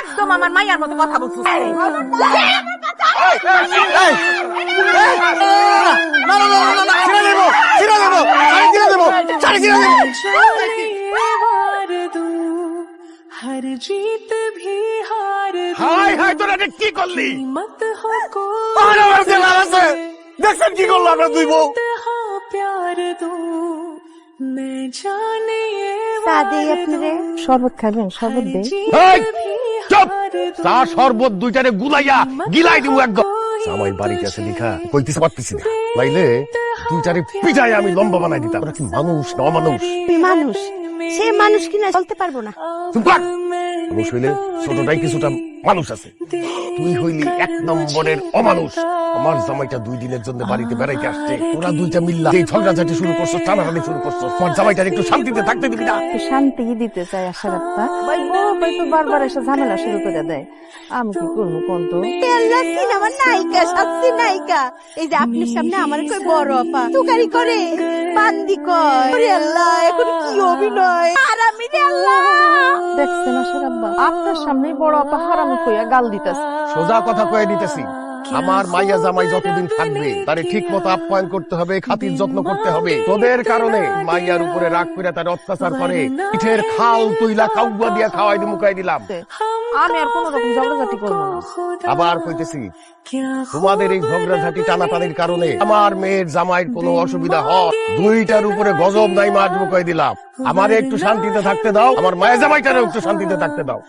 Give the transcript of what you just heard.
একদম আমার মাইয়ার মতো কথা বলছিস। हर जीत भी हार হাই হাই তোরা এটা কি করলি? मत हो আরে আমার ছেলে আছে, দেখছেন কি করলো আমরা দুই বউ? हो प्यार दो मैं जाने ये সাদে আপনারে শরবত খাবেন? শরবত দে। এই, চুপ! চা শরবত দুইটারে গুলাইয়া গিলাই দিব একদম। জামাই বাড়িতে আছে লিখা কইতেছে পারতেছি না, নাইলে দুইটারে পিটাই আমি লম্বা বানাই দিতাম। ওরা কি মানুষ না অমানুষ? তুই মানুষ, সে মানুষ কিনা চলতে পারবো না। চুপ কর। মানুষ হইলে ছোটটাই কিছুটা মানুষ আছে, তুই হইলি এক নম্বরের অমানুষ। আমার জামাইটা 2 দিনের জন্য বাড়িতে বেড়াইতে আসছে, তোরা দুইটা মিল্লা এই ঝগড়াঝাটি শুরু করছো, টানাটানি শুরু করছো। তোমার জামাইটার একটু শান্তিতে থাকতে দিবি না? একটু শান্তি দিতে চাই আশা রাখতা। ভাই বড় ভাই তো বারবার এসে ঝামেলা শুরু করে দেয়। আমি কি করবো কোন তো? তেল্লা সিনেমার নায়িকা, সাচ্চি নায়িকা। এই যে আপনার সামনে আমার কই বড় আপা তুকারি করে, বান্দি কয়। ওরে আল্লাহ, এখন কি অভিনয়! হারামি রে আল্লাহ! দেখছেন আশা রাব্বা, আপনার সামনেই বড় আপা হারামি কইয়া গাল দিতেছে। সোজা কথা কয়ে দিতেছি, আমার মাইয়া জামাই যতদিন থাকবে তারে ঠিক মতো আপ্যায়ন করতে হবে, খাতির যত্ন করতে হবে। তোদের কারণে মাইয়ার উপরে রাগ করে তার অত্যাচার করে, পিঠের খাল তুইলা কাউয়া দিয়া খাওয়াই দিয়ে মুখাই দিলাম। আমি আর কোন রকম ঝগড়াঝাটি করবো না। আবার কইতেছি, তোমাদের এই ঝগড়াঝাটি টানাটানির কারণে আমার মেয়ের জামাইয়ের কোনো অসুবিধা হয়, দুইটার উপরে গজব নাই মাছ মুখাই দিলাম। আমারে একটু শান্তিতে থাকতে দাও, আমার মায়ের জামাইটারে একটু শান্তিতে থাকতে দাও।